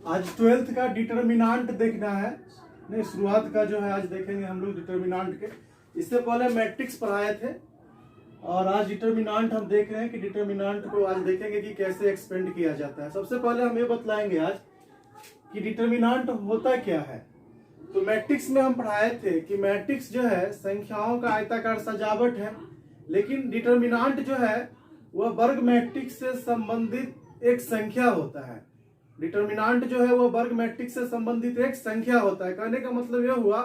आज 12th का determinant देखना है। नहीं, शुरुआत का जो है आज देखेंगे हम लोग डिटर्मिनांट के। इससे पहले मैट्रिक्स पढ़ाए थे और आज डिटर्मिनांट हम देख रहे हैं कि डिटर्मिनांट को आज देखेंगे कि कैसे एक्सपेंड किया जाता है। सबसे पहले हम ये बतलाएंगे आज कि डिटर्मिनांट होता क्या है। तो मैट्रिक्स में हम पढ़ाए थे कि मैट्रिक्स जो है संख्याओं का आयताकार सजावट है, लेकिन डिटर्मिनांट जो है वह वर्ग मैट्रिक्स से संबंधित एक संख्या होता है। डिटर्मिनांट जो है वह वर्ग मैट्रिक्स से संबंधित एक संख्या होता है। कहने का मतलब यह हुआ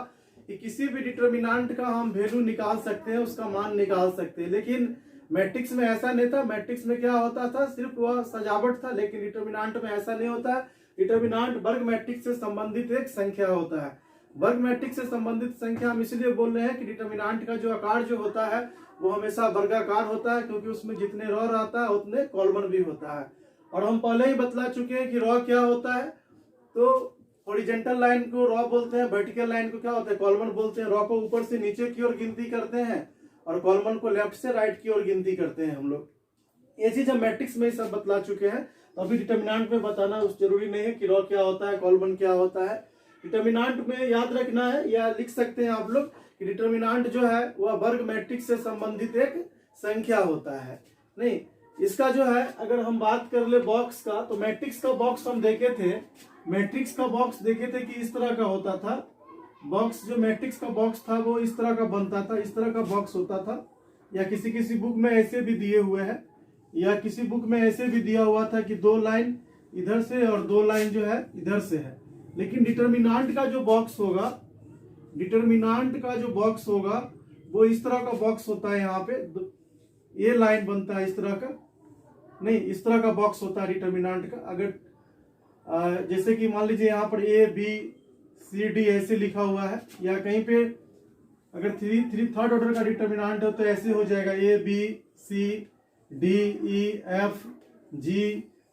कि किसी भी डिटर्मिनांट का हम वैल्यू निकाल सकते हैं, उसका मान निकाल सकते हैं, लेकिन मैट्रिक्स में ऐसा नहीं था। मैट्रिक्स में क्या होता था, सिर्फ वह सजावट था, लेकिन डिटर्मिनांट में ऐसा नहीं होता है। डिटर्मिनांट वर्ग मैट्रिक्स से संबंधित एक संख्या होता है। वर्ग मैट्रिक्स से संबंधित संख्या हम इसलिए बोल रहे हैं कि डिटर्मिनांट का जो आकार जो होता है वो हमेशा वर्गाकार होता है, क्योंकि उसमें जितने रॉ रहता है उतने कॉलम भी होता है। और हम पहले ही बतला चुके हैं कि रॉ क्या होता है। तो हॉरिजॉन्टल लाइन को रॉ बोलते हैं, वर्टिकल लाइन को क्या होता है, कॉलम बोलते हैं। रॉ को ऊपर से नीचे की ओर गिनती करते हैं और कॉलम को लेफ्ट से राइट की ओर गिनती करते हैं हम लोग। ये चीज हम मैट्रिक्स में सब बतला चुके हैं, तो अभी डिटर्मिनांट में बताना जरूरी नहीं है कि रॉ क्या होता है, कॉलम क्या होता है। डिटर्मिनांट में याद रखना है या लिख सकते हैं आप लोग कि डिटर्मिनांट जो है वह वर्ग मैट्रिक्स से संबंधित एक संख्या होता है। नहीं, इसका जो है अगर हम बात कर ले बॉक्स का, तो मैट्रिक्स का बॉक्स हम देखे थे। मैट्रिक्स का बॉक्स देखे थे कि इस तरह का होता था बॉक्स। जो मैट्रिक्स का बॉक्स था वो इस तरह का बनता था, इस तरह का बॉक्स होता था। या किसी किसी बुक में ऐसे भी दिए हुए हैं, या किसी बुक में ऐसे भी दिया हुआ था कि 2 लाइन इधर से और 2 लाइन जो है इधर से है। लेकिन डिटर्मिनांट का जो बॉक्स होगा, डिटर्मिनांट का जो बॉक्स होगा वो इस तरह का बॉक्स होता है। यहाँ पे ये लाइन बनता है इस तरह का, नहीं इस तरह का बॉक्स होता है डिटर्मिनांट का। अगर जैसे कि मान लीजिए यहाँ पर A B C D ऐसे लिखा हुआ है, या कहीं पे अगर थर्ड ऑर्डर का डिटर्मिनांट है तो ऐसे हो जाएगा A B C D E F G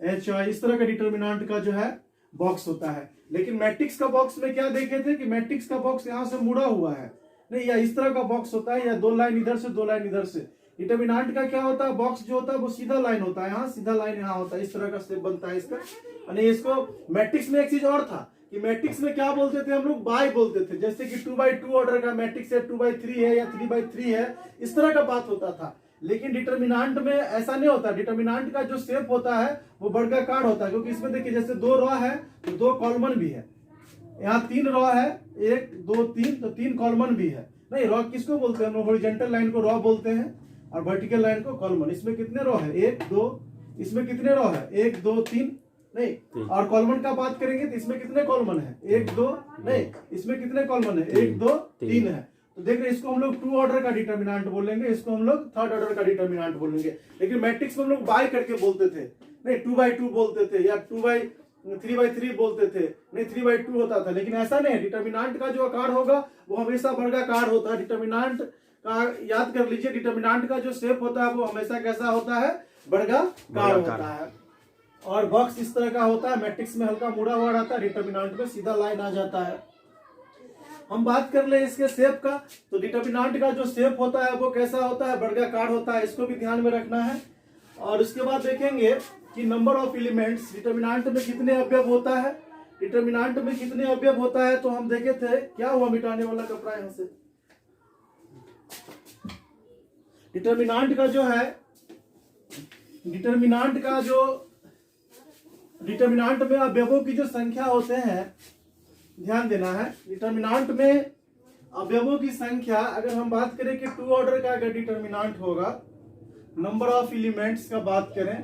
H I, इस तरह का डिटर्मिनांट का जो है बॉक्स होता है। लेकिन मैट्रिक्स का बॉक्स में क्या देखे थे कि मैट्रिक्स का बॉक्स यहाँ से मुड़ा हुआ है, नहीं, या इस तरह का बॉक्स होता है, या 2 लाइन इधर से 2 लाइन इधर से। डिटर्मिनांट का क्या होता है, बॉक्स जो होता है वो सीधा लाइन होता है, यहाँ सीधा लाइन यहाँ होता है, इस तरह का शेप बनता है इसका। यानी इसको मैट्रिक्स में एक चीज और था कि मैट्रिक्स में क्या बोलते थे हम लोग, बाय बोलते थे। जैसे कि 2x2 ऑर्डर का मैट्रिक्स है, 2x3 है या 3x3 है, इस तरह का बात होता था। लेकिन डिटर्मिनांट में ऐसा नहीं होता। डिटर्मिनांट का जो शेप होता है वो वर्गाकार होता है, क्योंकि इसमें देखिए जैसे 2 रॉ है तो 2 कॉलम भी है। यहाँ 3 रॉ है, 1 2 3, तो 3 कॉलम भी है। नहीं, रॉ किसको बोलते हैं, हॉरिजॉन्टल लाइन को रॉ बोलते हैं और वर्टिकल लाइन को कॉलम। इसमें कितने रॉ है, 1 2, इसमें कितने रॉ है, 1 2 3, नहीं। और कॉलम का बात करेंगे तो इसमें कितने कॉलम है, 1 2, नहीं, इसमें कितने कॉलम है, 1 2 3 है। तो देख रहे, इसको हम लोग 2 ऑर्डर का डिटर्मिनांट बोलेंगे, इसको हम लोग 3rd ऑर्डर का डिटर्मिनांट बोलेंगे। लेकिन मैट्रिक्स में हम लोग बाय करके बोलते थे, नहीं 2x2 बोलते थे या 3x3 बोलते थे, नहीं 3x2 होता था। लेकिन ऐसा नहीं है, डिटर्मिनांट का जो आकार होगा वो हमेशा वर्गाकार होता है। डिटर्मिनांट का याद कर लीजिए, डिटर्मिनांट का जो शेप होता है वो हमेशा कैसा होता है, वर्गाकार होता है। और बॉक्स इस तरह का होता है। मैट्रिक्स में हल्का मुड़ा हुआ रहता है, डिटर्मिनांट में सीधा लाइन आ जाता है। हम बात कर ले इसके शेप का, तो डिटर्मिनांट का जो शेप होता है वो कैसा होता है, वर्गाकार होता है। इसको भी ध्यान में रखना है। और उसके बाद देखेंगे कि नंबर ऑफ एलिमेंट्स, डिटर्मिनांट में कितने अवयव होता है। डिटर्मिनांट में कितने अवयव होता है तो हम देखे थे, क्या हुआ मिटाने वाला कपड़ा यहाँ से। डिटर्मिनांट का जो है, डिटर्मिनांट में अवयवों की जो संख्या होते हैं, ध्यान देना है। डिटर्मिनांट में अवयवों की संख्या, अगर हम बात करें कि 2 ऑर्डर का अगर डिटर्मिनांट होगा, नंबर ऑफ एलिमेंट्स का बात करें,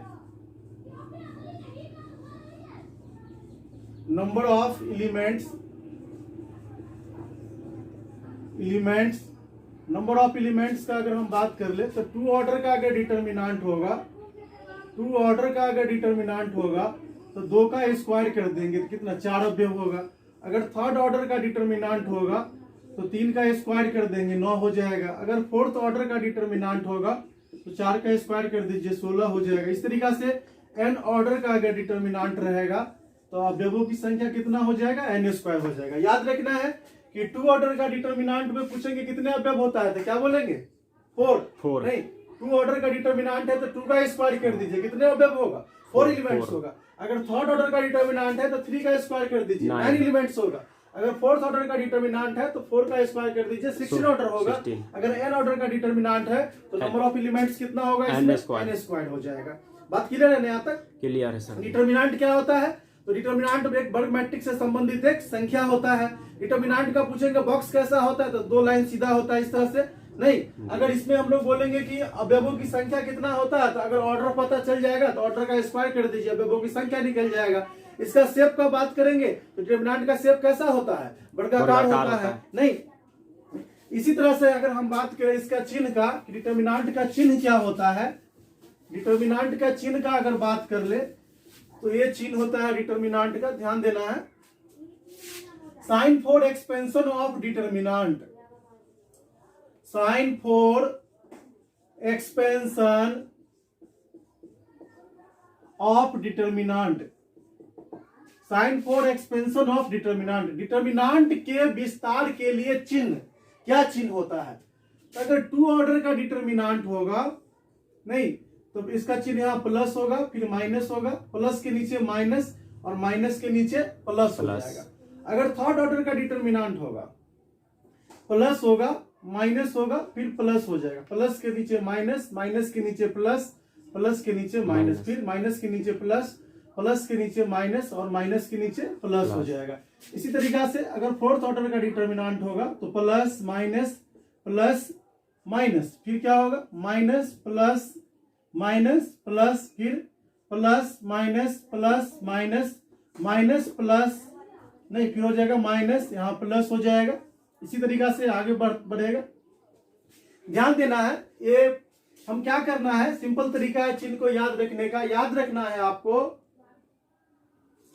number of number of elements का अगर हम बात कर ले, तो 2 ऑर्डर का अगर डिटर्मिनांट होगा, 2 ऑर्डर का अगर डिटर्मिनांट होगा तो 2 का स्क्वायर कर देंगे तो कितना, 4 अवयव होगा। अगर 3rd ऑर्डर का डिटर्मिनांट होगा तो 3 का स्क्वायर कर देंगे, 9 हो जाएगा। अगर 4th ऑर्डर का डिटर्मिनांट होगा तो 4 का स्क्वायर कर दीजिए, 16 हो जाएगा। इस तरीका से n ऑर्डर का अगर डिटर्मिनांट रहेगा तो अवयवों की संख्या कितना हो जाएगा, n स्क्वायर हो जाएगा। याद रखना है कि 2 ऑर्डर का डिटर्मिनांट में पूछेंगे कितने अवयव होता है तो क्या बोलेंगे, 4। नहीं, टू ऑर्डर का डिटर्मिनांट है तो 2 का स्क्वायर कर दीजिए, कितने अवयव होगा? 4 एलिमेंट्स होगा। अगर थर्ड ऑर्डर का डिटर्मिनांट है तो 3 का स्क्वायर कर दीजिए, 9 एलिमेंट्स होगा। अगर फोर्थ ऑर्डर का डिटर्मिनांट है तो 4 का स्क्वायर कर दीजिए, 16 ऑर्डर होगा। अगर एन ऑर्डर का डिटर्मिनांट है तो नंबर ऑफ एलिमेंट्स कितना होगा? इसमें एन स्क्वायर हो जाएगा। बात क्लियर है ना? यहाँ तक क्लियर है सर। डिटर्मिनांट क्या होता है? तो डिटर्मिनांट एक वर्ग मैट्रिक्स से संबंधित एक संख्या होता है। डिटर्मिनांट का पूछेंगे बॉक्स कैसा होता है, तो 2 लाइन सीधा होता है इस तरह से नहीं। अगर इसमें हम लोग बोलेंगे कि अवयवों की संख्या कितना होता है, तो अगर ऑर्डर पता चल जाएगा तो ऑर्डर का स्क्वायर कर दीजिए, अवयवों की संख्या निकल जाएगा। इसका शेप का बात करेंगे तो डिटर्मिनांट का शेप कैसा होता है? वर्गाकार होता है नहीं। इसी तरह से अगर हम बात करें इसका चिन्ह का, डिटर्मिनांट का चिन्ह क्या होता है, डिटर्मिनांट का चिन्ह का अगर बात कर ले तो ये चिन्ह होता है डिटर्मिनांट का, ध्यान देना है, sign for expansion of determinant, sign for expansion of determinant, sign for expansion of determinant. Determinant के विस्तार के लिए चिन्ह, क्या चिन्ह होता है? तो अगर 2 ऑर्डर का डिटर्मिनांट होगा नहीं तो इसका चिन्ह यहाँ प्लस होगा, फिर माइनस होगा, प्लस के नीचे माइनस और माइनस के नीचे प्लस हो जाएगा। अगर थर्ड ऑर्डर का डिटर्मिनांट होगा, प्लस होगा, माइनस होगा, फिर प्लस हो जाएगा, प्लस के नीचे माइनस, माइनस के नीचे प्लस, प्लस के नीचे माइनस, फिर माइनस के नीचे प्लस, प्लस के नीचे माइनस और माइनस के नीचे प्लस हो जाएगा। इसी तरीका से अगर फोर्थ ऑर्डर का डिटर्मिनांट होगा तो प्लस माइनस प्लस माइनस, फिर क्या होगा? माइनस प्लस माइनस प्लस, फिर plus minus plus minus minus plus नहीं, फिर हो जाएगा माइनस, यहाँ प्लस हो जाएगा। इसी तरीका से आगे बढ़ेगा। ध्यान देना है, ये हम क्या करना है, सिंपल तरीका है चिन्ह को याद रखने का। याद रखना है आपको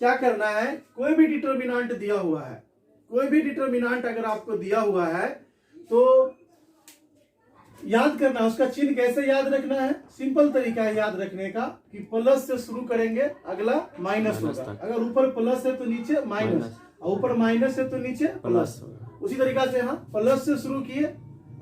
क्या करना है, कोई भी डिटर्मिनांट दिया हुआ है, कोई भी डिटर्मिनांट अगर आपको दिया हुआ है तो याद करना है उसका चिन्ह कैसे याद रखना है। सिंपल तरीका है याद रखने का कि प्लस से शुरू करेंगे, अगला माइनस होगा। अगर ऊपर प्लस है तो नीचे माइनस, और ऊपर माइनस है तो नीचे प्लस। उसी तरीका से यहाँ प्लस से शुरू किए,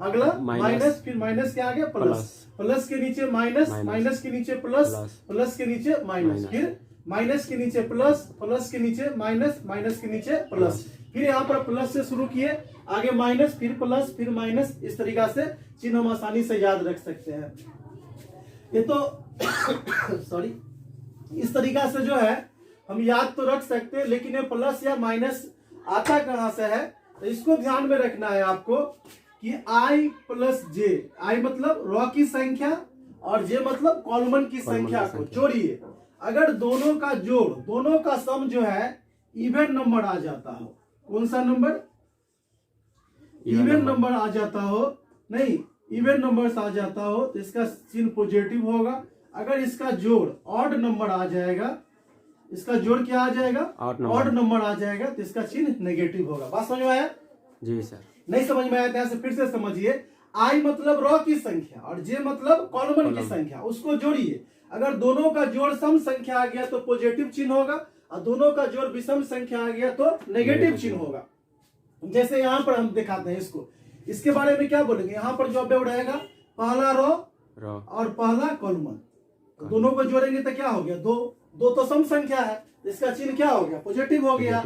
अगला माइनस, फिर माइनस के आगे प्लस, प्लस के नीचे माइनस, माइनस के नीचे प्लस, प्लस के नीचे माइनस, फिर माइनस के नीचे प्लस, प्लस के नीचे माइनस, माइनस के नीचे प्लस, फिर यहाँ पर प्लस से शुरू किए, आगे माइनस, फिर प्लस, फिर माइनस। इस तरीका से चिन्ह हम आसानी से याद रख सकते हैं। ये तो सॉरी, इस तरीका से जो है हम याद तो रख सकते हैं, लेकिन ये प्लस या माइनस आता कहां से है, तो इसको ध्यान में रखना है आपको कि i प्लस जे, आई मतलब रॉ की संख्या और जे मतलब कॉलम की संख्या को जोड़िए। अगर दोनों का जोड़, दोनों का सम जो है इवन नंबर आ जाता हो, कौन सा नंबर? इवन नंबर आ जाता हो, नहीं इवन नंबर आ जाता हो तो इसका चिन्ह पॉजिटिव होगा। अगर इसका जोड़ ऑड नंबर आ जाएगा, इसका जोड़ क्या आ जाएगा? ऑड नंबर आ जाएगा तो इसका चिन्ह नेगेटिव होगा। बात समझ में आया? जी सर। नहीं समझ में आया तो फिर से समझिए। आई मतलब रॉ की संख्या और जे मतलब कॉलम की संख्या, उसको जोड़िए। अगर दोनों का जोड़ सम संख्या आ गया तो पॉजिटिव चिन्ह होगा, और दोनों का जोड़ विषम संख्या आ गया तो नेगेटिव चिन्ह होगा। जैसे यहाँ पर हम दिखाते हैं इसको, इसके बारे में क्या बोलेंगे, यहाँ पर जो अवयव रहेगा पहला रॉ और पहला कॉलम, दोनों को जोड़ेंगे तो क्या हो गया? दो, दो तो सम संख्या है, इसका चिन्ह क्या हो गया? पॉजिटिव हो गया।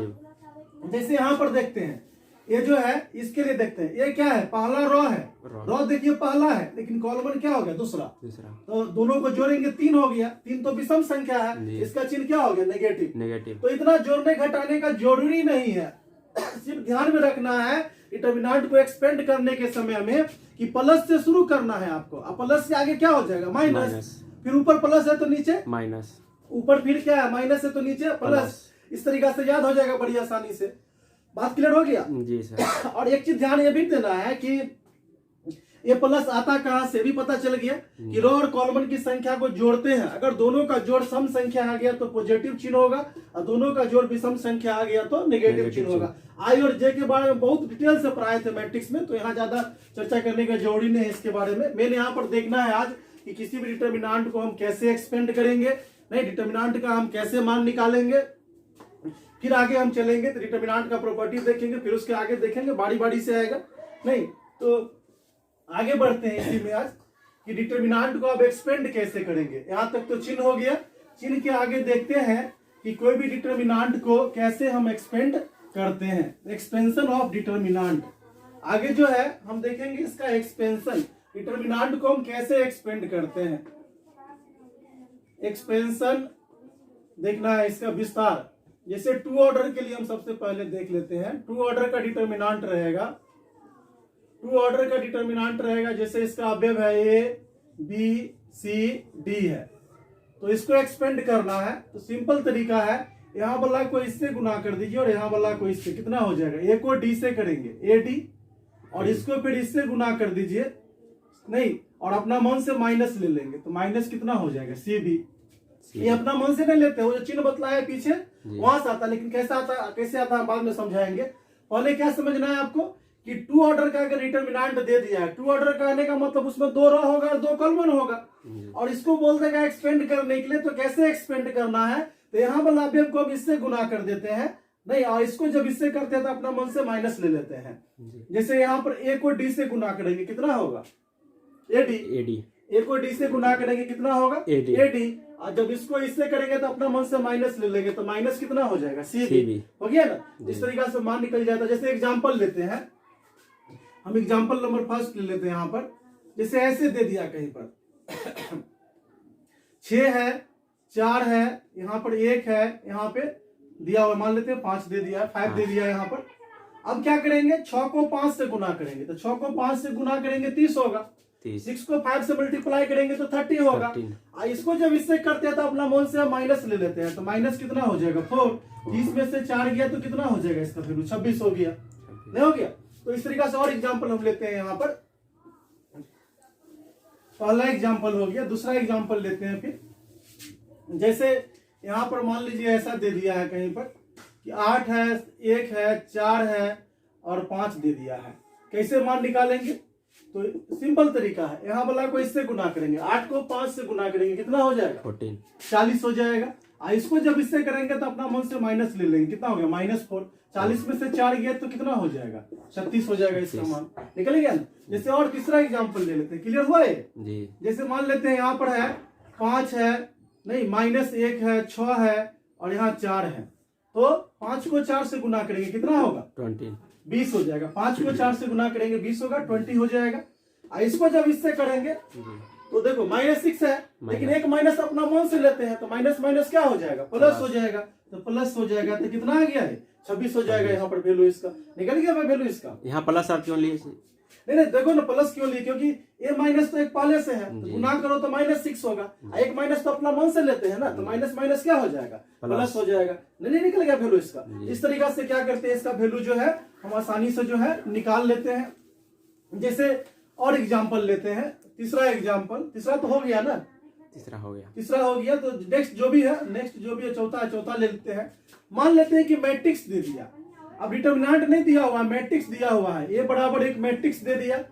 जैसे यहाँ पर देखते हैं, ये जो है इसके लिए देखते हैं, ये क्या है? पहला रॉ है, रॉ देखिए पहला है, लेकिन कॉलम क्या हो गया? दूसरा। तो दोनों को जोड़ेंगे 3 हो गया, 3 तो विषम संख्या है, इसका चिन्ह क्या हो गया? नेगेटिव। तो इतना जोड़ने घटाने का जरूरी नहीं है, सिर्फ ध्यान में रखना है डिटर्मिनांट को एक्सपेंड करने के समय में कि प्लस से शुरू करना है आपको, अब प्लस से आगे क्या हो जाएगा? माइनस, फिर ऊपर प्लस है तो नीचे माइनस, ऊपर फिर क्या है? माइनस है तो नीचे प्लस। इस तरीका से याद हो जाएगा बड़ी आसानी से। बात क्लियर हो गया? जी सर। और एक चीज ध्यान ये भी देना है कि ये प्लस आता कहां से भी पता चल गया कि रो और कॉलम की संख्या को जोड़ते हैं। अगर दोनों का जोड़ सम संख्या आ गया तो पॉजिटिव चिन्ह होगा, और दोनों का जोड़ विषम संख्या आ गया तो नेगेटिव चिन्ह होगा। आई और जे के बारे में बहुत डिटेल से पढ़ाए थे मैट्रिक्स में, तो यहाँ ज्यादा चर्चा करने का जरूरी नहीं है इसके बारे में। मैंने यहाँ पर देखना है आज कि किसी भी डिटर्मिनांट को हम कैसे एक्सपेंड करेंगे, नहीं डिटर्मिनांट का हम कैसे मान निकालेंगे, फिर आगे हम चलेंगे तो डिटर्मिनांट का प्रॉपर्टी देखेंगे, फिर उसके आगे देखेंगे, बारी बारी से आएगा। नहीं तो आगे बढ़ते हैं इसी में आज कि डिटर्मिनांट को आप एक्सपेंड कैसे करेंगे। यहाँ तक तो चिन्ह हो गया। चिन्ह के आगे देखते हैं कि कोई भी डिटर्मिनांट को कैसे हम एक्सपेंड करते हैं। एक्सपेंशन ऑफ डिटर्मिनांट, आगे जो है हम देखेंगे इसका एक्सपेंशन, डिटर्मिनांट को हम कैसे एक्सपेंड करते हैं। एक्सपेंशन देखना है इसका विस्तार। जैसे टू ऑर्डर के लिए हम सबसे पहले देख लेते हैं। टू ऑर्डर का डिटर्मिनांट रहेगा, टू ऑर्डर का डिटर्मिनांट रहेगा, जैसे इसका अवयव है ए बी सी डी है, तो इसको एक्सपेंड करना है तो सिंपल तरीका है, यहां वाला को इससे गुना कर दीजिए और यहां वाला को इससे। कितना हो जाएगा, ए को डी से करेंगे ए डी, और इसको फिर इससे गुना कर दीजिए, नहीं, और अपना मन से माइनस ले लेंगे तो माइनस कितना हो जाएगा सी बी। ये अपना मन से नहीं लेते, वो जो चिन्ह बतलाया है पीछे वहां से आता, लेकिन कैसा आता, कैसे आता हम बाद में समझाएंगे। पहले क्या समझना है आपको कि टू ऑर्डर का अगर डिटर्मिनांट दे दिया है, टू ऑर्डर का आने का मतलब उसमें 2 रो होगा और 2 कॉलम होगा, और इसको बोल देगा एक्सपेंड करने के लिए। तो कैसे एक्सपेंड करना है, तो यहाँ वाला अवयव को हम इससे गुना कर देते हैं, नहीं, और इसको जब इससे करते हैं तो अपना मन से माइनस ले लेते हैं। जैसे यहाँ पर ए को डी से गुना करेंगे कितना होगा, एडी, ए को डी से गुना करेंगे कितना होगा, एडी, और जब इसको इससे करेंगे तो अपना मन से माइनस ले लेंगे तो माइनस कितना हो जाएगा, सी बी। हो गया ना। इस तरीके से मान निकल जाता है। जैसे एग्जांपल लेते हैं हम, एग्जांपल नंबर फर्स्ट ले लेते हैं। यहाँ पर जैसे ऐसे दे दिया कहीं पर 6 है, 4 है, यहाँ पर 1 है, यहाँ पे दिया हुआ मान लेते हैं 5 दे दिया है, 5 दे दिया है यहाँ पर। अब क्या करेंगे, 6 को 5 से गुना करेंगे, तो 6 को 5 से गुना करेंगे 30 होगा, 6 को 5 से मल्टीप्लाई करेंगे तो 30 होगा। इसको जब इससे करते हैं तो अपना मन से माइनस ले लेते हैं, तो माइनस कितना हो जाएगा 4, 30 में से 4 गया तो कितना हो जाएगा इसका वैल्यू 26 हो गया, नहीं हो गया। तो इस तरीके से और एग्जांपल हम लेते हैं। यहाँ पर पहला एग्जांपल हो गया, दूसरा एग्जांपल लेते हैं फिर। जैसे यहाँ पर मान लीजिए ऐसा दे दिया है कहीं पर कि 8 है, 1 है, 4 है और 5 दे दिया है। कैसे मान निकालेंगे, तो सिंपल तरीका है, यहाँ वाला को इससे गुना करेंगे, 8 को 5 से गुना करेंगे कितना हो जाएगा 14, 40 हो जाएगा। इसको जब इससे करेंगे तो अपना मन से माइनस ले लेंगे, कितना हो गया -4, 40 में से 4 गया तो कितना हो जाएगा 36 हो जाएगा, इसका मान निकल गया ना। जैसे और तीसरा एग्जांपल ले लेते हैं, क्लियर हुआ है जी। जैसे मान लेते हैं यहाँ पर है 5 है, नहीं, -1 है, 6 है और यहाँ 4 है, तो 5 को 4 से गुना करेंगे कितना होगा 20 हो जाएगा। 5 को 4 से गुना करेंगे 20 होगा, 20 हो जाएगा। इसको जब इससे करेंगे तो देखो -6 है, लेकिन एक माइनस अपना मन से लेते हैं तो माइनस माइनस क्या हो जाएगा, प्लस हो जाएगा, तो प्लस हो जाएगा तो कितना आ गया है 26 हो जाएगा। यहाँ पर वैल्यू इसका निकल गया, वैल्यू इसका। यहाँ प्लस आप क्यों लिए, नहीं देखो ना, प्लस क्यों लिए, क्योंकि ए माइनस तो एक पहले से है, तो गुना करो तो -6 होगा, एक माइनस तो अपना मन से लेते हैं ना, तो माइनस माइनस क्या हो जाएगा, प्लस हो जाएगा। नहीं निकल गया वैल्यू इसका। इस तरीका से क्या करते हैं, इसका वैल्यू जो है हम आसानी से जो है निकाल लेते हैं। जैसे और एग्जांपल लेते हैं, तीसरा एग्जांपल, तीसरा तो हो गया ना, तीसरा हो गया तो नेक्स्ट जो भी है चौथा ले लेते हैं। मान लेते हैं कि मैट्रिक्स दे दिया, अब डिटर्मिनेंट नहीं दिया हुआ, मैट्रिक्स दिया हुआ है, ये बराबर एक मैट्रिक्स दे दिया,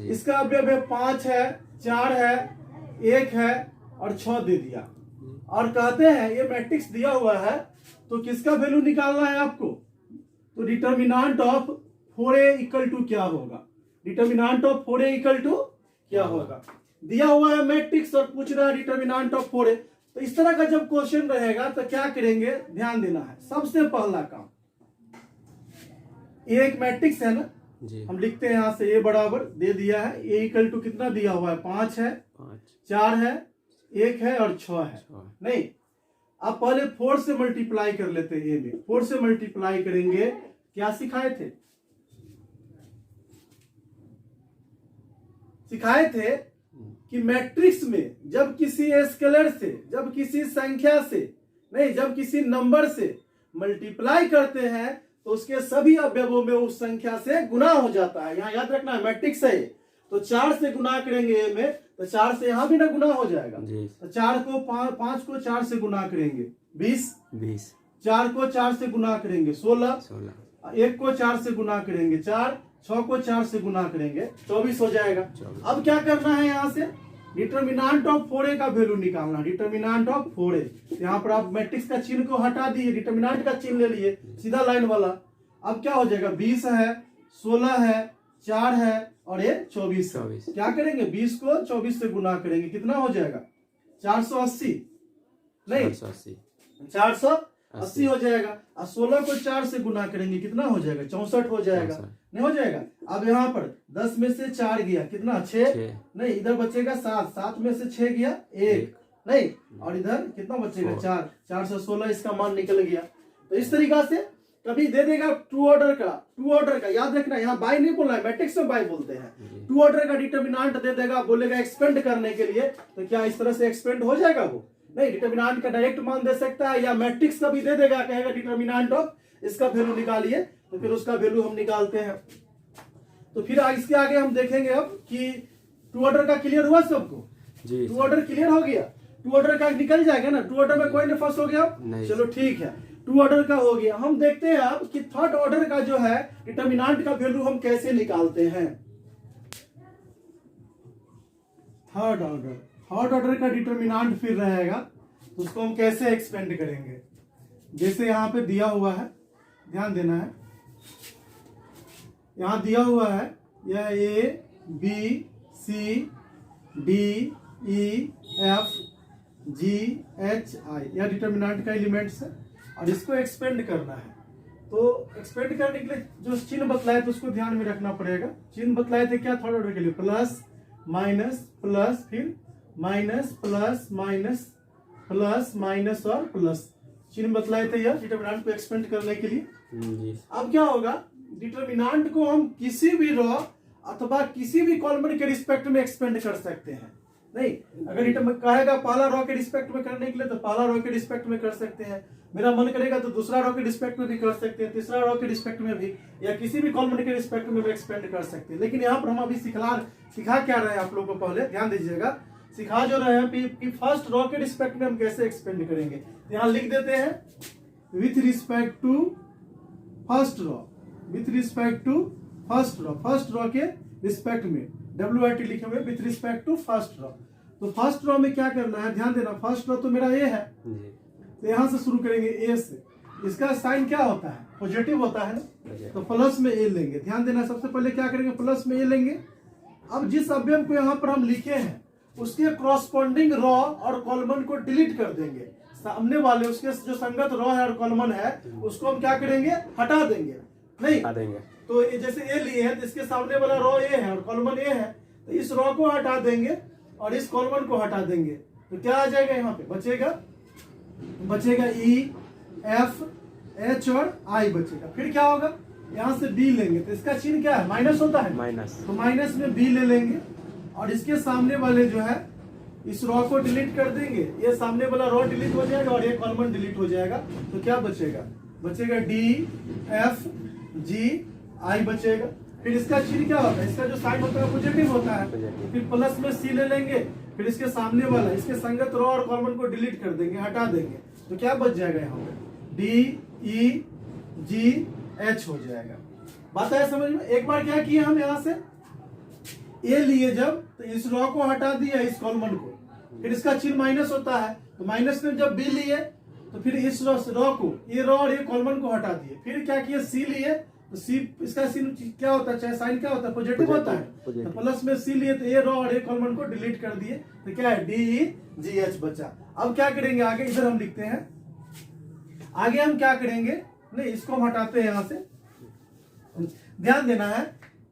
इसका अवयव है 5 है, 4 है, 1 है और 6 दे दिया, और कहते हैं ये मैट्रिक्स दिया हुआ है तो किसका वैल्यू निकालना है आपको, तो determinant of 4a equal to क्या होगा, determinant of 4a equal to क्या होगा। दिया हुआ है मैट्रिक्स और पूछ रहा है डिटर्मिनेंट ऑफ 4a। तो इस तरह का जब क्वेश्चन रहेगा तो क्या करेंगे, ध्यान देना है। सबसे पहला काम, ये एक मैट्रिक्स है ना जी, हम लिखते हैं यहाँ से a बराबर दे दिया है, a इक्वल टू कितना दिया हुआ है 5 है, 4 है, 1 है और 6 है। नहीं, अब पहले 4 से मल्टीप्लाई कर लेते हैं, a में 4 से मल्टीप्लाई करेंगे, क्या सिखाए थे कि मैट्रिक्स में जब किसी स्केलर से, जब किसी संख्या से, नहीं, जब किसी नंबर से मल्टीप्लाई करते हैं तो उसके सभी अवयवों में उस संख्या से गुना हो जाता है। यहाँ याद रखना है, मैट्रिक्स है तो 4 से गुना करेंगे ए में, तो 4 से यहाँ भी ना गुना हो जाएगा, तो 4 को 5 को 4 से गुना करेंगे 20, 4 को 4 से गुना करेंगे 16, 1 को 4 से गुना करेंगे 4, 6 को 4 से गुना करेंगे 24 हो जाएगा। अब क्या करना है, यहाँ से डिटर्मिनेंट ऑफ 4a का वैल्यू निकालना, डिटर्मिनेंट ऑफ 4a। यहाँ पर आप मैट्रिक्स का चिन्ह को हटा दिए, डिटर्मिनेंट का चिन्ह ले लिए, सीधा लाइन वाला। अब क्या हो जाएगा, 20 है, 16 है, 4 है और ये 24 है। क्या करेंगे 20 को 24 से गुना करेंगे, कितना हो जाएगा 480, नहीं 480 हो जाएगा। और 16 को 4 से गुना करेंगे, कितना हो जाएगा 64 हो जाएगा, नहीं हो जाएगा। अब यहाँ पर 10 में से 4 गया, कितना 6, नहीं इधर बचेगा 7, 7 में से 6 गया 1, नहीं, और इधर कितना बचेगा 4, 416 इसका मान निकल गया। तो इस तरीका से कभी दे देगा टू ऑर्डर का याद रखना, यहाँ बाय नहीं बोलना है, मैट्रिक्स में बाय बोलते हैं। टू ऑर्डर का डिटर्मिनेंट दे देगा, बोलेगा एक्सपेंड करने के लिए, तो क्या इस तरह से एक्सपेंड हो जाएगा वो, नहीं। डिटर्मिनेंट का डायरेक्ट मान दे सकता है, या मैट्रिक्स का भी दे देगा, कहेगा डिटर्मिनेंट ऑफ इसका वैल्यू निकालिए, तो फिर उसका वैल्यू हम निकालते हैं। तो फिर इसके आगे हम देखेंगे अब कि टू ऑर्डर का क्लियर हुआ सबको, टू ऑर्डर क्लियर हो गया, टू ऑर्डर का निकल जाएगा ना, टू ऑर्डर में कोई नहीं फर्स्ट हो गया, चलो ठीक है, टू ऑर्डर का हो गया। हम देखते हैं अब कि थर्ड ऑर्डर का जो है डिटर्मिनेंट का वैल्यू हम कैसे निकालते हैं। थर्ड ऑर्डर का डिटर्मिनेंट फिर रहेगा, तो उसको हम कैसे एक्सपेंड करेंगे। जैसे यहाँ पे दिया हुआ है, ध्यान देना है, यहाँ दिया हुआ है यह A B C D E F G H I, यह डिटर्मिनेंट का एलिमेंट्स है, और इसको एक्सपेंड करना है। तो एक्सपेंड करने के लिए जो चिन्ह बतलाए तो उसको ध्यान में रखना पड़ेगा। चिन्ह बतलाए थे क्या थर्ड ऑर्डर के लिए, प्लस माइनस प्लस, फिर minus plus minus plus minus और प्लस, चिन्ह बतलाए थे यह डिटर्मिनेंट को एक्सपेंड करने के लिए। अब क्या होगा, डिटर्मिनेंट को हम किसी भी रो अथवा किसी भी कॉलम के रिस्पेक्ट में एक्सपेंड कर सकते हैं, नहीं। अगर कहेगा पहला रो के रिस्पेक्ट में करने के लिए, तो पहला रो के रिस्पेक्ट में कर सकते हैं, मेरा मन करेगा तो दूसरा रो के रिस्पेक्ट में भी कर सकते हैं, तीसरा रो के रिस्पेक्ट में भी, या किसी भी कॉलम के रिस्पेक्ट में भी एक्सपेंड कर सकते हैं। लेकिन यहाँ पर हम अभी सिखा क्या रहे हैं आप लोगों को, पहले ध्यान दीजिएगा, सिखा जो रहे हैं कि फर्स्ट रो के रिस्पेक्ट में हम कैसे एक्सपेंड करेंगे। यहाँ लिख देते हैं with respect to first row, with respect to first row के रिस्पेक्ट में, WIT लिखे हुए with respect to first row. तो फर्स्ट रो में क्या करना है, ध्यान देना, फर्स्ट रो तो मेरा ए है, तो यहां से शुरू करेंगे ए से, इसका साइन क्या होता है, पॉजिटिव होता है ना, तो प्लस में ए लेंगे। ध्यान देना, सबसे पहले क्या करेंगे, प्लस में ए लेंगे। अब जिस अवयव को यहाँ पर हम लिखे हैं उसके क्रॉसपोंडिंग रो और कॉलमन को डिलीट कर देंगे, सामने वाले उसके जो संगत रो है और कॉलमन है उसको हम क्या करेंगे, हटा देंगे, नहीं देंगे। तो जैसे ए लिए है तो इसके सामने वाला रो ए है और कॉलमन ए है, तो इस रो को हटा देंगे और इस कॉलमन को हटा देंगे, तो क्या आ जाएगा, यहाँ पे बचेगा ई एफ एच और आई बचेगा। फिर क्या होगा, यहाँ से बी लेंगे, तो इसका चिन्ह क्या है, माइनस होता है, माइनस, तो माइनस में बी ले लेंगे और इसके सामने वाले जो है इस रो को डिलीट कर देंगे, ये सामने वाला रो डिलीट हो जाएगा और ये कॉलमन डिलीट हो जाएगा। तो क्या बचेगा डी एफ जी आई बचेगा। फिर इसका चिन्ह क्या होता है, इसका जो साइन होता है पॉजिटिव होता है, फिर प्लस में सी ले लेंगे, फिर इसके सामने वाला इसके संगत रो और कॉलमन को डिलीट कर देंगे, हटा देंगे, तो क्या बच जाएगा, यहाँ पे डी ई जी एच हो जाएगा। बात है समझ में। एक बार क्या किया हम, यहाँ से ए लिए जब, तो इस रो को हटा दिया, इस कॉलमन को, फिर इसका चिन्ह माइनस होता है, तो माइनस में जब बी लिए तो फिर इस रो को, ये रो और ये कॉलमन को हटा दिए, फिर क्या किया, सी लिए, तो सी इसका चिन्ह क्या होता है, चाहे साइन क्या होता है, पॉजिटिव होता है, तो प्लस में सी लिए, तो ये रो और ये कॉलमन को डिलीट कर दिए, तो क्या है, डी ई जी एच बचा। अब क्या करेंगे आगे, इधर हम लिखते हैं, आगे हम क्या करेंगे, नहीं इसको हम हटाते हैं यहाँ से। ध्यान देना है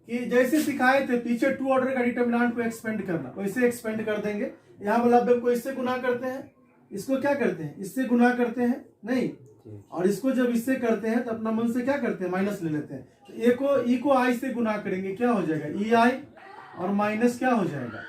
कि जैसे सिखाए थे पीछे टू ऑर्डर का डिटर्मिनेंट को एक्सपेंड करना, वैसे एक्सपेंड कर देंगे। यहाँ वाला अवयव को इससे गुना करते हैं, इसको क्या करते हैं, इससे गुना करते हैं, नहीं, और इसको जब इससे करते हैं तो अपना मन से क्या करते हैं, माइनस ले लेते हैं। तो ए को ई को आई से गुना करेंगे, क्या हो जाएगा, ई आई, और माइनस क्या हो जाएगा,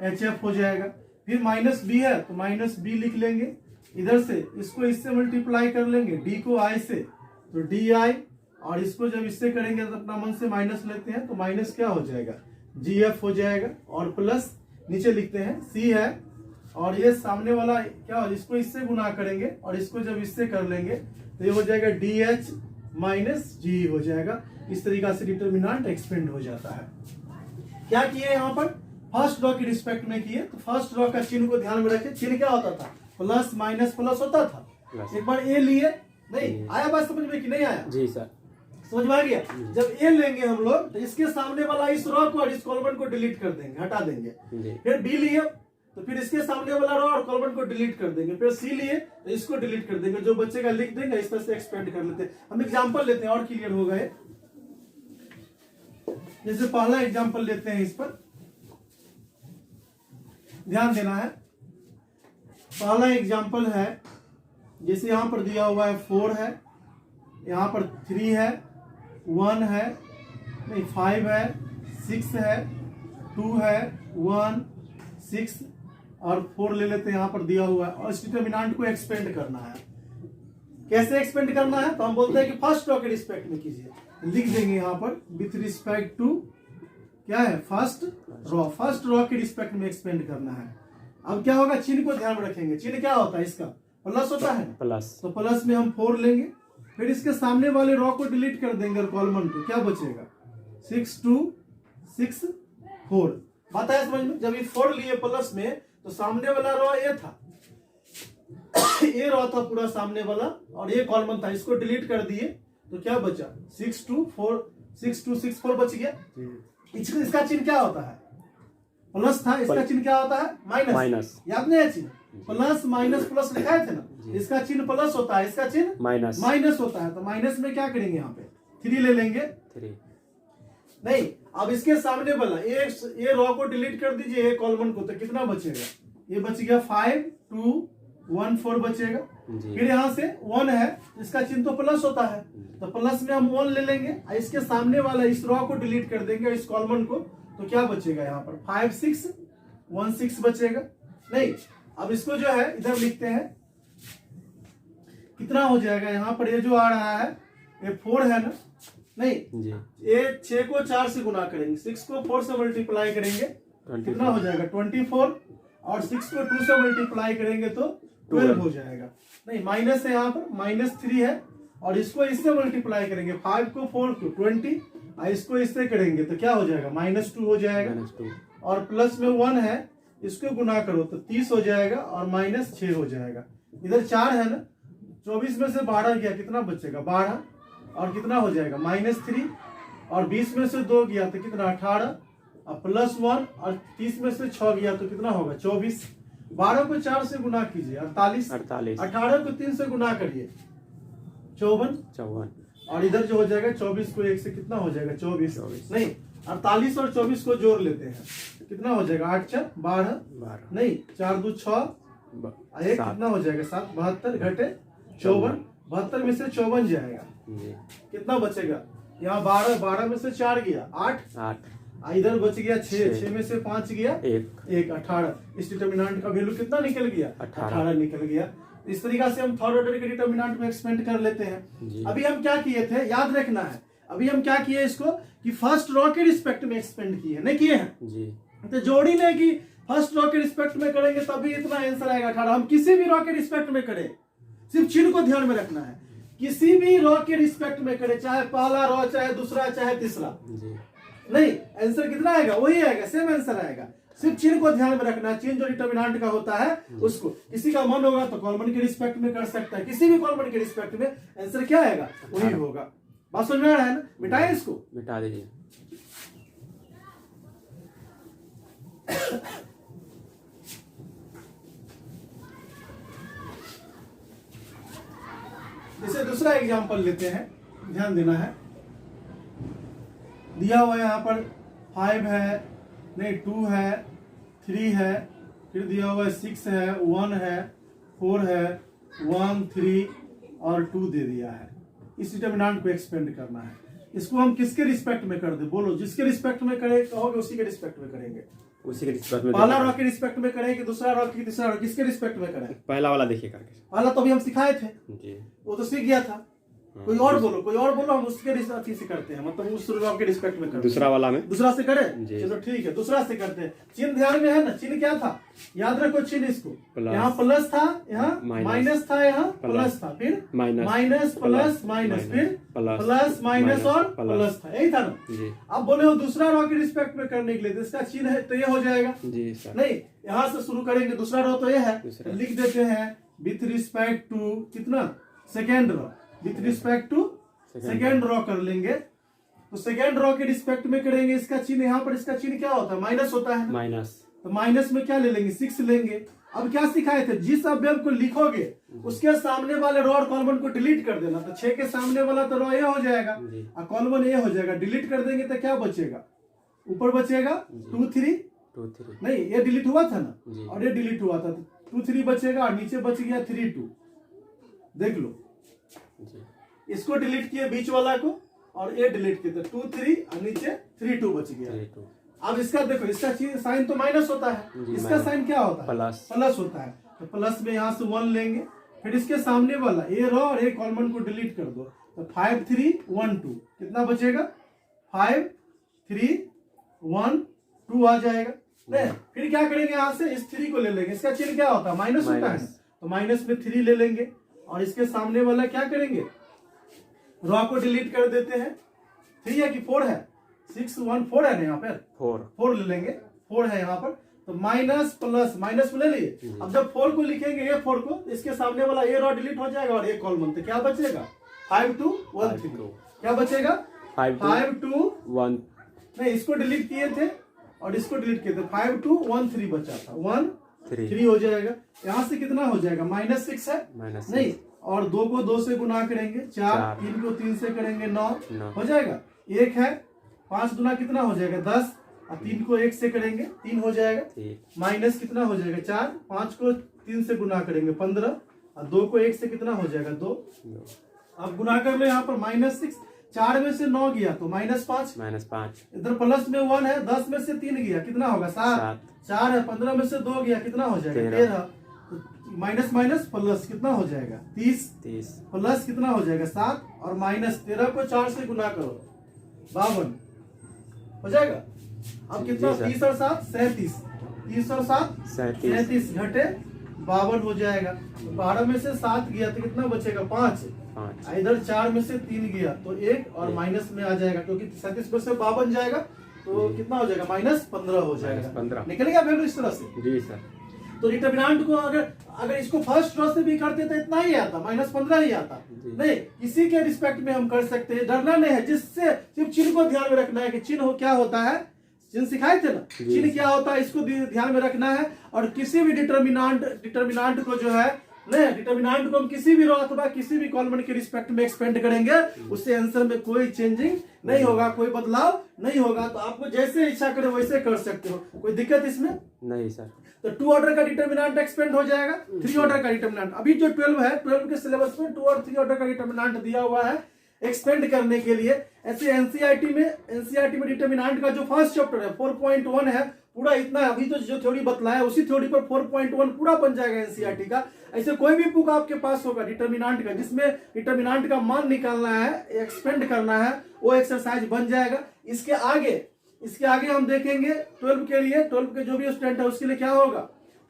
एच एफ हो जाएगा। फिर माइनस बी है तो माइनस बी लिख लेंगे, इधर से इसको इससे मल्टीप्लाई कर लेंगे, डी को आई से तो डी आई, और इसको जब इससे करेंगे तो अपना मन से माइनस लेते हैं, तो माइनस क्या हो जाएगा, जी एफ हो जाएगा, और प्लस नीचे लिखते हैं सी है, और ये सामने वाला क्या हो, इसको इससे गुना करेंगे और इसको जब इससे कर लेंगे तो ये हो जाएगा डी एच माइनस जी हो जाएगा। इस तरीका से डिटर्मिनेंट एक्सपेंड हो जाता है। क्या किए यहाँ पर, फर्स्ट रो की रिस्पेक्ट में किए, तो फर्स्ट रो का चिन्ह को ध्यान में रखें, चिन्ह क्या होता था, प्लस माइनस प्लस होता था। एक बार ए लिए, नहीं आया बात समझ में कि नहीं आया, जी सर। समझ में आ गया। जब ए लेंगे हम लोग तो इसके सामने वाला इस रॉ को और इस कॉलम को डिलीट कर देंगे, हटा देंगे। फिर बी लिए तो फिर इसके सामने वाला रॉ और कॉलम को डिलीट कर देंगे। फिर सी लिए तो इसको डिलीट कर देंगे, जो बच्चे का लिख देंगे। इस तरह से एक्सपेंड कर लेते हैं। हम एग्जांपल लेते हैं और क्लियर हो गए। जैसे पहला एग्जांपल लेते हैं, इस पर ध्यान देना है। पहला एग्जांपल है, जैसे यहां पर दिया हुआ है 4 है, यहां पर 3 है, 1 है, नहीं 5 है, 6 है, 2 है, 1, 6 और 4 ले लेते हैं। यहां पर दिया हुआ है और इस डिटरमिनेंट को एक्सपेंड करना है। कैसे एक्सपेंड करना है? तो हम बोलते हैं कि फर्स्ट रॉ के रिस्पेक्ट में कीजिए। लिख देंगे यहां पर विथ रिस्पेक्ट टू क्या है, फर्स्ट रॉ के रिस्पेक्ट में एक्सपेंड करना है। अब क्या होगा, चिन्ह को ध्यान में रखेंगे। चिन्ह क्या होता है इसका? प्लस होता है, प्लस। तो प्लस में हम 4 लेंगे, फिर इसके सामने वाले रॉ को डिलीट कर देंगे और कॉलम को क्या बचेगा, 6 2 6 4। बात है समझ में? जब ये 4 लिए प्लस में तो सामने वाला रॉ ए था, ये रॉ था पूरा सामने वाला और ये कॉलम था, इसको डिलीट कर दिए तो क्या बचा, 6 2 6 4 बच गया। इसका चिन्ह क्या होता है? प्लस था, इसका चिन्ह क्या होता है, माइनस। याद नहीं है चिन्ह? प्लस माइनस प्लस लिखाए थे ना, इसका चिन्ह प्लस होता है, इसका चिन्ह माइनस होता है। तो माइनस में क्या करेंगे, यहाँ पे 3 ले लेंगे। 3 नहीं, अब इसके सामने वाला ये रॉ को डिलीट कर दीजिए, ये कॉलम को, तो कितना बचेगा, ये बच गया 5 2 1 4 बचेगा। फिर यहाँ से 1 है, इसका चिन्ह तो प्लस होता है, तो प्लस में हम 1 ले लेंगे, इसके सामने वाला इस रॉ को डिलीट कर देंगे इस कॉलम को, तो क्या बचेगा यहाँ पर 5 6 1 6 बचेगा। नहीं, अब इसको जो है इधर लिखते हैं, कितना हो जाएगा यहाँ पर, ये जो आ रहा है ये 4 है ना, नहीं ये 6 को 4 से गुना करेंगे, 6 को 4 से मल्टीप्लाई करेंगे, कितना हो जाएगा 24, और 6 को 2 से मल्टीप्लाई करेंगे तो 12 हो जाएगा। नहीं, माइनस है यहाँ पर, -3 है, और इसको इससे मल्टीप्लाई करेंगे, 5 को 4 को 20, और इसको इससे करेंगे तो क्या हो जाएगा, -2 हो जाएगा, और प्लस में 1 है, इसको गुना करो तो 30 हो जाएगा, और -6 हो जाएगा। इधर 4 है ना, 24 में से 12 गया, कितना बचेगा 12, और कितना हो जाएगा -3, और 20 में से 2 गया तो कितना 18, और +1, और 30 में से 6 गया तो कितना होगा 24। 12 को 4 से गुना कीजिए 48, 18 को 3 से गुना करिए 54, और इधर जो हो जाएगा 24 को 1 से कितना हो जाएगा 24। नहीं, 48 और 24 को जोड़ लेते हैं, कितना हो जाएगा 8 4 12, नहीं 4 2 6, एक कितना हो जाएगा 7, 72 घटे 54, 72 में से 54 जाएगा, कितना बचेगा यहाँ 12 में से 4 गया 8, इधर बच गया 6 में से 5 गया 1 18। इस डिटरमिनेंट का वैल्यू कितना निकल गया 18 निकल गया। इस तरीका से हम थर्ड ऑर्डर के डिटरमिनेंट में एक्सपेंड कर लेते हैं। अभी हम क्या किए थे, याद रखना है, अभी हम क्या किए इसको कि फर्स्ट रॉ के रिस्पेक्ट में एक्सपेंड किए, नहीं किए हैं जी। तो जोड़ी ने कि फर्स्ट रॉ के रिस्पेक्ट में करेंगे तभी इतना आंसर आएगा 18। हम किसी भी रॉ के रिस्पेक्ट में करें, सिर्फ चिन्ह को ध्यान में रखना है, किसी भी रॉ के रिस्पेक्ट में करें, चाहे पहला रॉ, चाहे दूसरा, चाहे तीसरा, नहीं आंसर कितना आएगा, वही आएगा, सेम आंसर आएगा। सिर्फ चिन्ह को ध्यान में रखना है, चिन्ह जो डिटरमिनेंट का होता है उसको, किसी का मन होगा तो कॉलम के रिस्पेक्ट में कर सकता है, किसी भी कॉलम के रिस्पेक्ट में आंसर क्या आएगा वही होगा। बात समझ में आ रहा है ना? मिटाएं इसको, मिटा दीजिए। जैसे दूसरा एग्जांपल लेते हैं, ध्यान देना है। दिया हुआ यहाँ पर 5 है, नहीं 2 है, 3 है, फिर दिया हुआ है 6 है, 1 है, 4 है, 1 3 और 2 दे दिया है। इस डिटरमिनेंट को एक्सपेंड करना है। इसको हम किसके रिस्पेक्ट में कर दे, बोलो, जिसके रिस्पेक्ट में करे कहोगे उसी के रिस्पेक्ट में करेंगे। उसी के रिस्पेक्ट में, पहला रॉ के रिस्पेक्ट में करें कि दूसरा रॉ की तीसरा रॉ, किसके रिस्पेक्ट में करें? पहला वाला देखिए करके, पहला तो अभी हम सिखाए थे जी, वो तो सीख गया था। कोई और बोलो, कोई और बोलो, हम उसके रिस्पेक्ट से करते हैं, मतलब उस रॉ के रिस्पेक्ट में करते हैं। दूसरा वाला में दूसरा से करें, चलो ठीक है, दूसरा से करते हैं। चिन्ह ध्यान में है ना, चिन्ह क्या था याद रखो, चिन्ह इसको, यहाँ प्लस था, यहाँ माइनस था, यहाँ प्लस था, फिर माइनस प्लस माइनस, फिर प्लस माइनस और प्लस था, यही था ना। अब बोले हो दूसरा रॉ के रिस्पेक्ट में करने के लिए, इसका चिन्ह है तो ये हो जाएगा जी सर। नहीं, यहाँ से शुरू करेंगे, दूसरा रॉ तो ये है, लिख देते हैं विथ रिस्पेक्ट टू कितना, second row, with respect to second row कर लेंगे। तो सेकेंड रॉ के रिस्पेक्ट में करेंगे, इसका चिन्ह यहाँ पर, इसका चिन्ह क्या होता है, माइनस होता है, माइनस। तो माइनस में क्या ले लेंगे, 6 लेंगे। अब क्या सिखाए थे, जिस अवयव को लिखोगे उसके सामने वाले रॉ और कॉलम को डिलीट कर देना। तो 6 के सामने वाला तो रॉ ये हो जाएगा और कॉलम ये हो जाएगा। डिलीट कर देंगे तो क्या बचेगा, ऊपर बचेगा 2 3, नहीं ये डिलीट हुआ था ना और ये डिलीट हुआ था, तो 2 3 बचेगा और नीचे बच गया 3 2। देख लो, इसको डिलीट किए बीच वाला को और ये डिलीट किए, तो 2 3 और नीचे 3 2 बच गया। अब इसका देखो, इसका साइन तो माइनस होता है, इसका साइन क्या होता है, प्लस होता है। तो प्लस में यहाँ से 1 लेंगे, फिर इसके सामने वाला ए रॉ और ए कॉलम को डिलीट कर दो, तो 5 3 1 2 कितना बचेगा, 5 3 1 2 आ जाएगा। नहीं, फिर क्या करेंगे, यहाँ से इस 3 को ले लेंगे, इसका चिन्ह क्या होता है, माइनस होता है, तो माइनस में 3 ले लेंगे और इसके सामने वाला क्या करेंगे, रॉ को डिलीट कर देते हैं। 3 है कि 4 है, 6 1 4 है ना, यहाँ पर 4 ले लेंगे, 4 है यहाँ पर, तो माइनस प्लस माइनस में ले लिए। अब जब 4 को लिखेंगे, ये 4 को, इसके सामने वाला ए रॉ डिलीट हो जाएगा और ए कॉलम, तो क्या बचेगा, 5 2 1 3, क्या बचेगा 5 2 1, नहीं इसको डिलीट किए थे और इसको डिलीट किए थे, 5 2 1 3 बचा था, 1 3 हो जाएगा। यहाँ से कितना हो जाएगा, -6 है, नहीं, और 2 को 2 से गुना करेंगे 4, 3 को 3 से करेंगे 9 हो जाएगा। 1 है, 5 गुना कितना हो जाएगा 10, और 3 को 1 से करेंगे 3 हो जाएगा, माइनस कितना हो जाएगा 4, 5 को 3 से गुना करेंगे 15, और 2 को 1 से कितना हो जाएगा 2। अब गुना कर लो यहाँ पर -6, 4 में से 9 गया तो -5, इधर प्लस में 1 है, 10 में से 3 गया कितना होगा 7, 4 है, 15 में से 2 गया कितना हो जाएगा 13, माइनस माइनस प्लस कितना हो जाएगा 30, प्लस कितना हो जाएगा 7 और माइनस 13 को 4 से गुना करो 52 हो जाएगा। अब कितना, 30 और 7 37, 30 और 7 37 घटे 52 हो जाएगा। 12 में से 7 गया तो कितना बचेगा 5, इधर 4 में से 3 गया तो 1 और माइनस में आ जाएगा, क्योंकि 37 में से 52 जाएगा तो कितना हो जाएगा -15 हो जाएगा। निकलेगा वैल्यू इस तरह से। जी सर। तो डिटरमिनेंट को अगर इसको फर्स्ट रॉ से भी करते तो इतना ही आता, -15 ही आता। नहीं, किसी के रिस्पेक्ट में हम कर सकते हैं, डरना नहीं है। जिससे सिर्फ चिन्ह को ध्यान में रखना है कि चिन्ह क्या होता है, चिन्ह सिखाए थे ना, चिन्ह क्या होता है इसको ध्यान में रखना है। और किसी भी डिटरमिनेंट को जो है, नहीं डिटरमिनेंट को हम किसी भी रो अथवा किसी भी कॉलम के रिस्पेक्ट में एक्सपेंड करेंगे, उससे आंसर में कोई चेंजिंग नहीं होगा, कोई बदलाव नहीं होगा। तो आपको जैसे इच्छा करे वैसे कर सकते हो, कोई दिक्कत इसमें नहीं सर। तो 2 ऑर्डर का डिटरमिनेंट एक्सपेंड हो जाएगा, 3 ऑर्डर का डिटरमिनेंट। अभी जो 12 है, 12 के सिलेबस में 2 और 3 ऑर्डर का डिटरमिनेंट दिया हुआ है एक्सपेंड करने के लिए। ऐसे एनसीईआरटी में डिटरमिनेंट का जो फर्स्ट चैप्टर है 4.1 है, पूरा इतना अभी तो जो थ्योरी बतलाया उसी थ्योरी पर 4.1 पूरा बन जाएगा एनसीईआरटी का। ऐसे कोई भी बुक आपके पास होगा डिटरमिनेंट का, जिसमें डिटरमिनेंट का मान निकालना है, एक्सपेंड करना है, वो एक्सरसाइज बन जाएगा। इसके आगे हम देखेंगे 12 के लिए, 12 के जो भी स्टूडेंट है उसके लिए क्या होगा,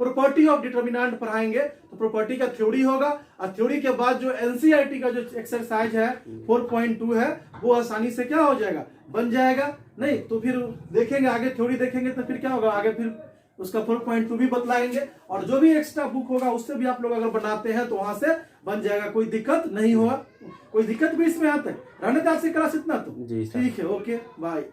प्रॉपर्टी ऑफ डिटरमिनेंट पढ़ाएंगे। तो प्रॉपर्टी का थ्योरी होगा, और थ्योरी के बाद जो एनसीईआरटी का जो एक्सरसाइज है 4.2 है, वो आसानी से क्या हो जाएगा, बन जाएगा। नहीं तो फिर देखेंगे आगे, थ्योरी देखेंगे तो फिर क्या होगा, आगे फिर उसका 4.2 भी बतलाएंगे। और जो भी एक्स्ट्रा बुक होगा उससे भी आप लोग अगर बनाते हैं तो वहां से बन जाएगा, कोई दिक्कत नहीं होगा। कोई दिक्कत भी इसमें आता है, रहने का आपसे क्लास इतना तो ठीक है। Okay bye.